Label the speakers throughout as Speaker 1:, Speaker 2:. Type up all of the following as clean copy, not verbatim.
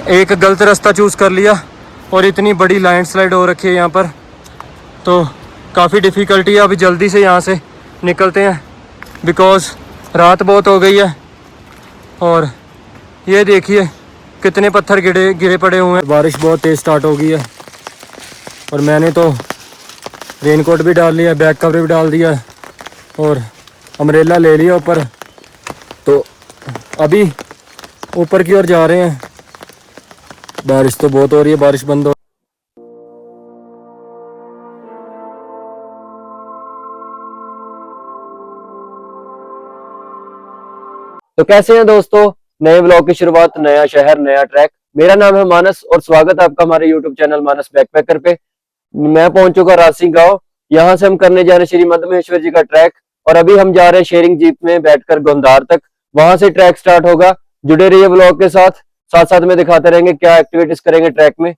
Speaker 1: एक गलत रास्ता चूज़ कर लिया और इतनी बड़ी लैंडस्लाइड हो रखी है यहाँ पर, तो काफ़ी डिफ़िकल्टी है। अभी जल्दी से यहाँ से निकलते हैं बिकॉज़ रात बहुत हो गई है। और ये देखिए कितने पत्थर गिरे पड़े हुए हैं। बारिश बहुत तेज़ स्टार्ट हो गई है और मैंने तो रेनकोट भी डाल लिया, बैक कवर भी डाल दिया और अम्ब्रेला ले लिया ऊपर। तो अभी ऊपर की ओर जा रहे हैं। बारिश तो बहुत हो रही है, बारिश बंद हो।
Speaker 2: तो कैसे हैं दोस्तों, नए ब्लॉग की शुरुआत, नया शहर नया ट्रैक। मेरा नाम है मानस और स्वागत है आपका हमारे यूट्यूब चैनल मानस बैकपैकर पे। मैं पहुंच चुका राजसी गांव। यहां से हम करने जा रहे हैं श्री मद्दमहेश्वर जी का ट्रैक और अभी हम जा रहे हैं शेयरिंग जीप में बैठकर गोंधार तक। वहां से ट्रैक स्टार्ट होगा। जुड़े रहिए ब्लॉग के साथ साथ साथ में दिखाते रहेंगे क्या एक्टिविटीज करेंगे ट्रैक में,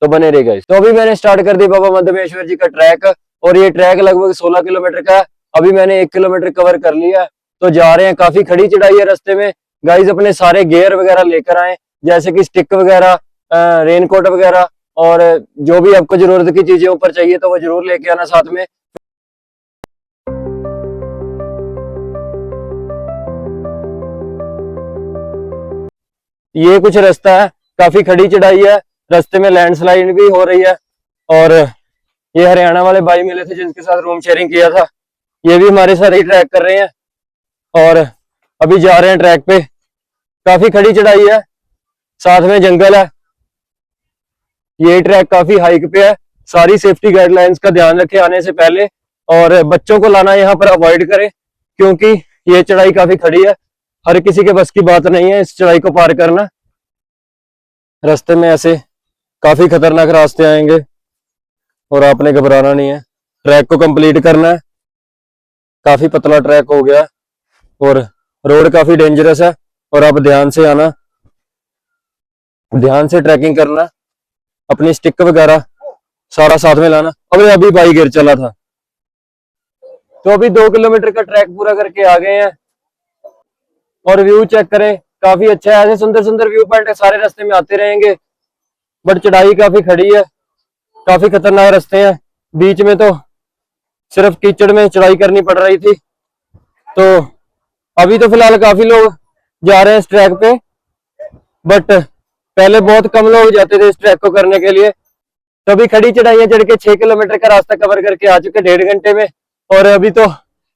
Speaker 2: तो बने रहेगा। तो अभी मैंने स्टार्ट कर दी बाबा मद्दमहेश्वर जी का ट्रैक और ये ट्रैक लगभग 16 किलोमीटर का है। अभी मैंने 1 किलोमीटर कवर कर लिया, तो जा रहे हैं। काफी खड़ी चढ़ाई है रास्ते में। गाइज अपने सारे गियर वगैरह लेकर आए, जैसे कि स्टिक वगैरह, रेनकोट वगैरह और जो भी आपको जरूरत की चीजें ऊपर चाहिए तो वो जरूर लेके आना साथ में। ये कुछ रास्ता है, काफी खड़ी चढ़ाई है, रास्ते में लैंडस्लाइड भी हो रही है। और ये हरियाणा वाले भाई मिले थे जिनके साथ रूम शेयरिंग किया था, ये भी हमारे साथ ही ट्रैक कर रहे हैं और अभी जा रहे हैं ट्रैक पे। काफी खड़ी चढ़ाई है, साथ में जंगल है। ये ट्रैक काफी हाइक पे है। सारी सेफ्टी गाइडलाइंस का ध्यान रखें आने से पहले और बच्चों को लाना यहाँ पर अवॉइड करें क्योंकि ये चढ़ाई काफी खड़ी है। हर किसी के बस की बात नहीं है इस चढ़ाई को पार करना। रास्ते में ऐसे काफी खतरनाक रास्ते आएंगे और आपने घबराना नहीं है, ट्रैक को कंप्लीट करना है। काफी पतला ट्रैक हो गया और रोड काफी डेंजरस है और आप ध्यान से आना, ध्यान से ट्रैकिंग करना, अपनी स्टिक वगैरह सारा साथ में लाना। अबे अभी बाई गिर चला था। तो अभी 2 किलोमीटर का ट्रैक पूरा करके आ गए हैं और व्यू चेक करें, काफी अच्छा है। ऐसे सुंदर सुंदर व्यू पॉइंट सारे रास्ते में आते रहेंगे, बट चढ़ाई काफी खड़ी है, काफी खतरनाक रास्ते हैं। बीच में तो सिर्फ कीचड़ में चढ़ाई करनी पड़ रही थी। तो अभी तो फिलहाल काफी लोग जा रहे हैं इस ट्रैक पे, बट पहले बहुत कम लोग जाते थे इस ट्रैक को करने के लिए। तो अभी खड़ी चढ़ाइयां चढ़ के 6 किलोमीटर का रास्ता कवर करके आ चुके 1.5 घंटे में और अभी तो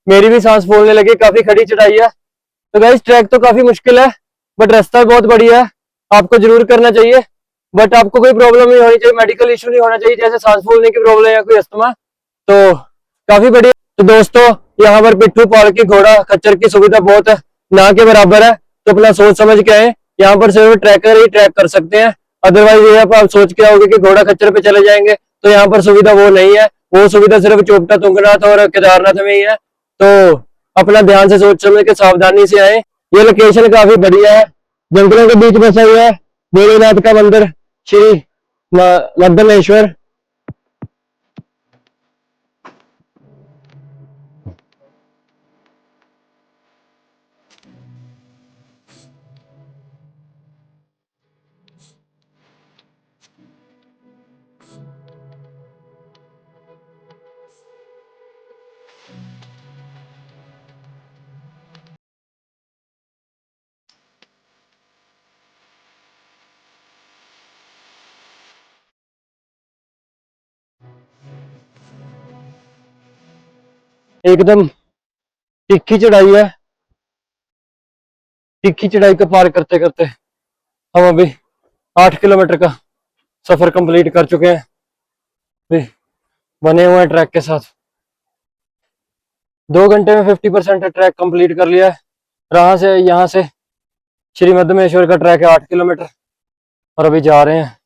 Speaker 2: मेरी भी सांस फूलने लगी, काफी खड़ी चढ़ाई है। तो गाइस ट्रैक तो काफी मुश्किल है बट रास्ता बहुत बढ़िया है, आपको जरूर करना चाहिए। बट आपको कोई प्रॉब्लम नहीं होनी चाहिए, मेडिकल इशू नहीं होना चाहिए, जैसे सांस फूलने की प्रॉब्लम या कोई अस्थमा, तो काफी बढ़िया। तो दोस्तों यहाँ पर पिट्ठू पालकी घोड़ा खच्चर की सुविधा बहुत है, ना के बराबर है। तो अपना सोच समझ के आए, यहाँ पर सिर्फ ट्रैकर ही ट्रैक कर सकते हैं। अदरवाइज ये आप सोच के आओगे कि घोड़ा खच्चर पे चले जाएंगे, तो यहाँ पर सुविधा वो नहीं है। वो सुविधा सिर्फ चोपटा, तुंगनाथ और केदारनाथ में ही है। तो अपना ध्यान से सोच समझ के सावधानी से आए। ये लोकेशन काफी बढ़िया है, जंगलों के बीच बसा हुआ है भोलेनाथ का मंदिर श्री मद्दमहेश्वर। एकदम तिखी चढ़ाई है, तिखी चढ़ाई को पार करते करते हम अभी 8 किलोमीटर का सफर कंप्लीट कर चुके हैं। अभी बने हुए हैं ट्रैक के साथ। 2 घंटे में 50% ट्रैक कंप्लीट कर लिया है। यहाँ से श्री मद्दमहेश्वर का ट्रैक है 8 किलोमीटर और अभी जा रहे हैं।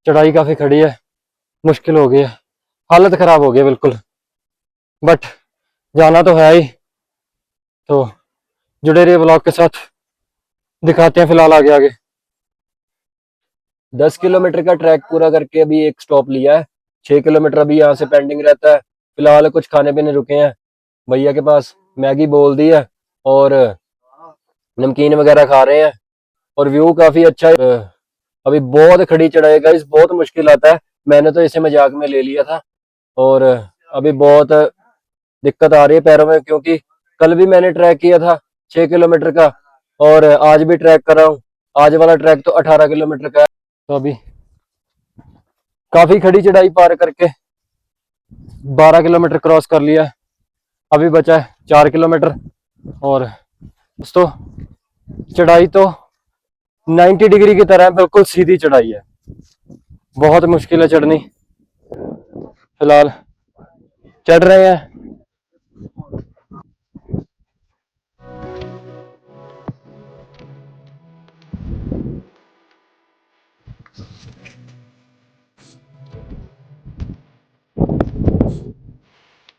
Speaker 2: चढ़ाई काफी खड़ी है, मुश्किल हो गई है, हालत खराब हो गई बिल्कुल, बट जाना तो है ही। तो जुड़े रहिए ब्लॉग के साथ, दिखाते हैं फिलहाल आगे आगे। 10 किलोमीटर का ट्रैक पूरा करके अभी एक स्टॉप लिया है। 6 किलोमीटर अभी यहाँ से पेंडिंग रहता है। फिलहाल कुछ खाने पीने रुके हैं, भैया के पास मैगी बोल दी है और नमकीन वगैरह खा रहे हैं और व्यू काफी अच्छा है। अभी बहुत खड़ी चढ़ाई गाइस, बहुत मुश्किल आता है। मैंने तो इसे मजाक में ले लिया था और अभी बहुत दिक्कत आ रही है पैरों में, क्योंकि कल भी मैंने ट्रैक किया था 6 किलोमीटर का और आज भी ट्रैक कर रहा हूँ। आज वाला ट्रैक तो 18 किलोमीटर का है। तो अभी काफी खड़ी चढ़ाई पार करके 12 किलोमीटर क्रॉस कर लिया है। अभी बचा है 4 किलोमीटर। और दोस्तों चढ़ाई तो 90 डिग्री की तरह है, बिल्कुल सीधी चढ़ाई है, बहुत मुश्किल है चढ़नी। फिलहाल चढ़ रहे हैं।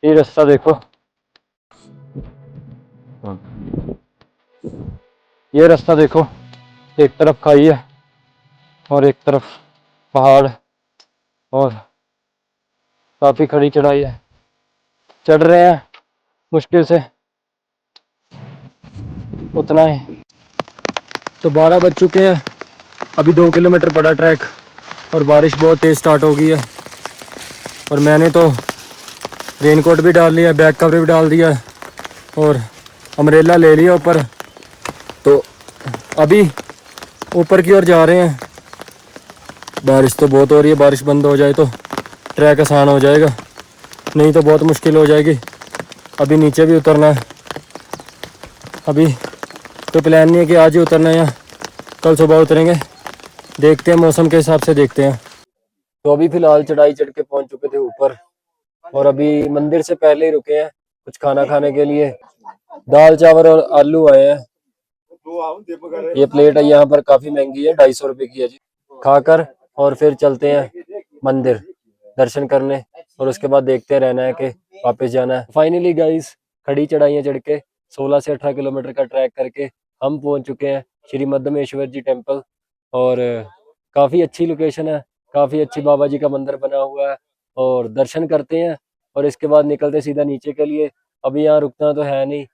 Speaker 2: ये रास्ता देखो, ये रास्ता देखो, एक तरफ खाई है और एक तरफ पहाड़ और काफी खड़ी चढ़ाई है। चढ़ रहे हैं मुश्किल से, उतना ही। तो 12 बज चुके हैं, अभी 2 किलोमीटर पड़ा ट्रैक और बारिश बहुत तेज स्टार्ट हो गई है। और मैंने तो रेनकोट भी डाल लिया, बैक कवर भी डाल दिया और अम्ब्रेला ले लिया ऊपर। तो अभी ऊपर की ओर जा रहे हैं। बारिश तो बहुत हो रही है, बारिश बंद हो जाए तो ट्रैक आसान हो जाएगा, नहीं तो बहुत मुश्किल हो जाएगी। अभी नीचे भी उतरना है, अभी तो प्लान नहीं है कि आज ही उतरना है या कल सुबह उतरेंगे, देखते हैं मौसम के हिसाब से देखते हैं। तो अभी फिलहाल चढ़ाई चढ़ के पहुंच चुके थे ऊपर और अभी मंदिर से पहले ही रुके हैं कुछ खाना खाने के लिए। दाल चावल और आलू आए हैं। ये प्लेट है यहाँ पर, काफी महंगी है, 250 रुपए की है जी। खाकर और फिर चलते हैं मंदिर दर्शन करने और उसके बाद देखते हैं रहना है कि वापस जाना है। फाइनली गाइस खड़ी चढ़ाइयाँ चढ़ के 16 से 18 किलोमीटर का ट्रैक करके हम पहुंच चुके हैं श्री मद्दमेश्वर जी टेम्पल। और काफी अच्छी लोकेशन है, काफी अच्छी बाबा जी का मंदिर बना हुआ है और दर्शन करते हैं और इसके बाद निकलते सीधा नीचे के लिए। अभी यहाँ रुकना तो है नहीं,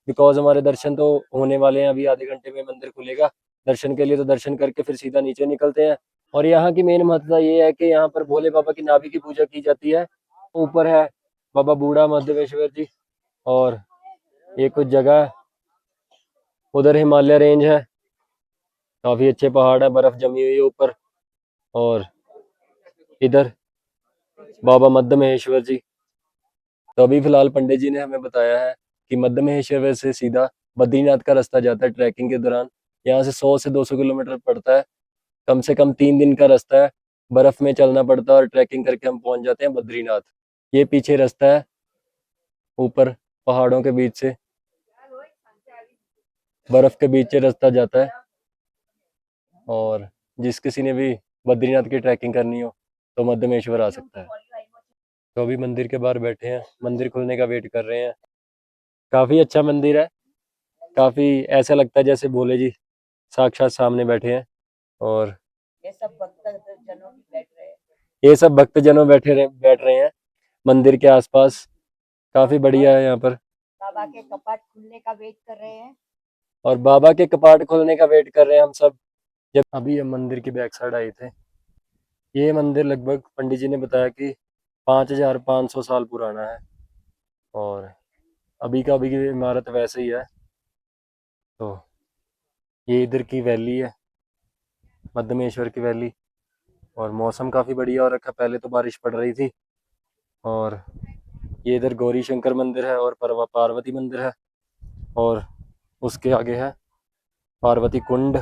Speaker 2: बिकॉज हमारे दर्शन तो होने वाले हैं, अभी आधे घंटे में मंदिर खुलेगा दर्शन के लिए। तो दर्शन करके फिर सीधा नीचे निकलते हैं। और यहाँ की मेन महत्वता ये है कि यहाँ पर भोले बाबा की नाभि की पूजा की जाती है। ऊपर है बाबा बूढ़ा मद्देश्वर जी और ये कुछ जगह है, उधर हिमालय रेंज है, काफी अच्छे पहाड़ है, बर्फ जमी हुई है ऊपर। और इधर बाबा मद्दमेश्वर जी। तो अभी फिलहाल पंडित जी ने हमें बताया है कि मद्दमेश्वर से सीधा बद्रीनाथ का रास्ता जाता है ट्रैकिंग के दौरान। यहाँ से 100 से 200 किलोमीटर पड़ता है, कम से कम 3 दिन का रास्ता है, बर्फ में चलना पड़ता है और ट्रैकिंग करके हम पहुंच जाते हैं बद्रीनाथ। ये पीछे रास्ता है ऊपर पहाड़ों के बीच से, बर्फ के बीच से रास्ता जाता है। और जिस किसी ने भी बद्रीनाथ की ट्रैकिंग करनी हो तो मद्दमेश्वर आ सकता है। तो अभी मंदिर के बाहर बैठे हैं, मंदिर खुलने का वेट कर रहे हैं। काफी अच्छा मंदिर है, काफी ऐसा लगता है जैसे भोले जी साक्षात सामने बैठे हैं। और ये सब भक्तजनों बैठ रहे हैं मंदिर के आसपास। काफी बढ़िया है यहाँ पर। बाबा के कपाट खुलने का वेट कर रहे हैं और बाबा के कपाट खुलने का वेट कर रहे हैं हम सब। जब अभी हम मंदिर की बैक साइड आए थे, ये मंदिर लगभग पंडित जी ने बताया कि 5500 साल पुराना है और अभी का अभी की इमारत वैसे ही है। तो ये इधर की वैली है, मद्दमेश्वर की वैली। और मौसम काफ़ी बढ़िया हो रखा, पहले तो बारिश पड़ रही थी। और ये इधर गौरी शंकर मंदिर है और पार्वती मंदिर है और उसके आगे है पार्वती कुंड।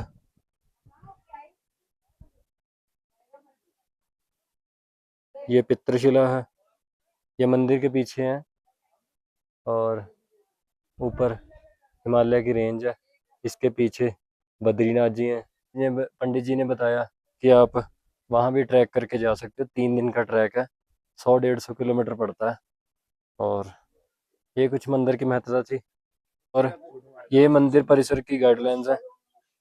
Speaker 2: ये पितृशिला है, ये मंदिर के पीछे है और ऊपर हिमालय की रेंज है, इसके पीछे बद्रीनाथ जी हैं। ये पंडित जी ने बताया कि आप वहाँ भी ट्रैक करके जा सकते हो, 3 दिन का ट्रैक है, 100-150 किलोमीटर पड़ता है। और ये कुछ मंदिर की महत्ता थी। और ये मंदिर परिसर की गाइडलाइंस है,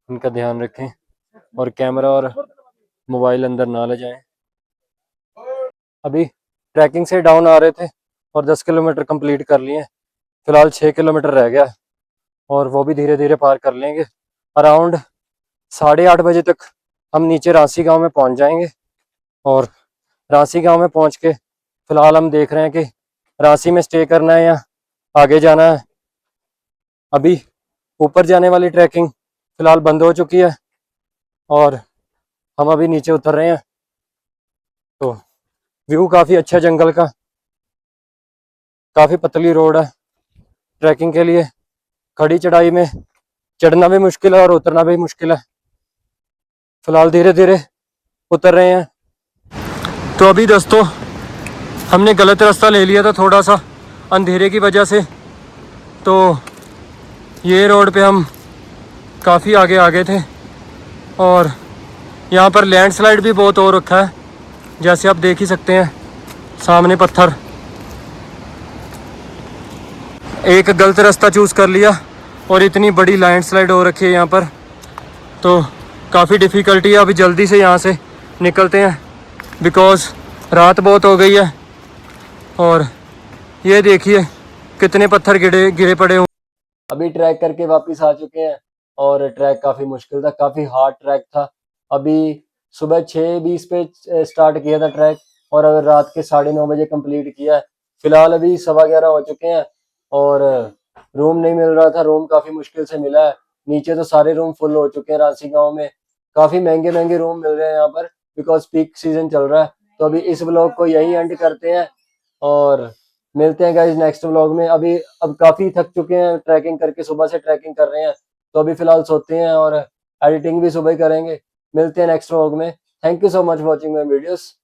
Speaker 2: इनका ध्यान रखें और कैमरा और मोबाइल अंदर ना ले जाएं। अभी ट्रैकिंग से डाउन आ रहे थे और 10 किलोमीटर कंप्लीट कर लिए। फिलहाल 6 किलोमीटर रह गया और वो भी धीरे धीरे पार कर लेंगे। अराउंड 8:30 बजे तक
Speaker 1: हम नीचे रांसी गांव में पहुंच जाएंगे। और रांसी गांव में पहुंच के फिलहाल हम देख रहे हैं कि रांसी में स्टे करना है या आगे जाना है। अभी ऊपर जाने वाली ट्रैकिंग फिलहाल बंद हो चुकी है और हम अभी नीचे उतर रहे हैं। तो व्यू काफ़ी अच्छा है जंगल का, काफ़ी पतली रोड है ट्रैकिंग के लिए। खड़ी चढ़ाई में चढ़ना भी मुश्किल है और उतरना भी मुश्किल है। फिलहाल धीरे धीरे उतर रहे हैं। तो अभी दोस्तों हमने गलत रास्ता ले लिया था थोड़ा सा अंधेरे की वजह से, तो ये रोड पे हम काफ़ी आगे आ गए थे और यहाँ पर लैंडस्लाइड भी बहुत हो रखा है, जैसे आप देख ही सकते हैं सामने पत्थर। एक गलत रास्ता चूज़ कर लिया और इतनी बड़ी लैंडस्लाइड हो रखी है यहाँ पर, तो काफ़ी डिफ़िकल्टी है। अभी जल्दी से यहाँ से निकलते हैं बिकॉज़ रात बहुत हो गई है। और ये देखिए कितने पत्थर गिरे गिरे पड़े हुए।
Speaker 2: अभी ट्रैक करके वापस आ चुके हैं और ट्रैक काफ़ी मुश्किल था, काफ़ी हार्ड ट्रैक था। अभी सुबह 6:20 पे स्टार्ट किया था ट्रैक और अगर रात के 9:30 बजे कंप्लीट किया है। फिलहाल अभी 11:15 हो चुके हैं और रूम नहीं मिल रहा था, रूम काफ़ी मुश्किल से मिला है। नीचे तो सारे रूम फुल हो चुके हैं रांसी गांव में, काफ़ी महंगे महंगे रूम मिल रहे हैं यहाँ पर बिकॉज पीक सीजन चल रहा है। तो अभी इस व्लॉग को यहीं एंड करते हैं और मिलते हैं गाइस नेक्स्ट व्लॉग में। अभी अब काफ़ी थक चुके हैं ट्रैकिंग करके, सुबह से ट्रैकिंग कर रहे हैं, तो अभी फिलहाल सोते हैं और एडिटिंग भी सुबह ही करेंगे। मिलते हैं नेक्स्ट व्लॉग में। Thank you so much watching my videos.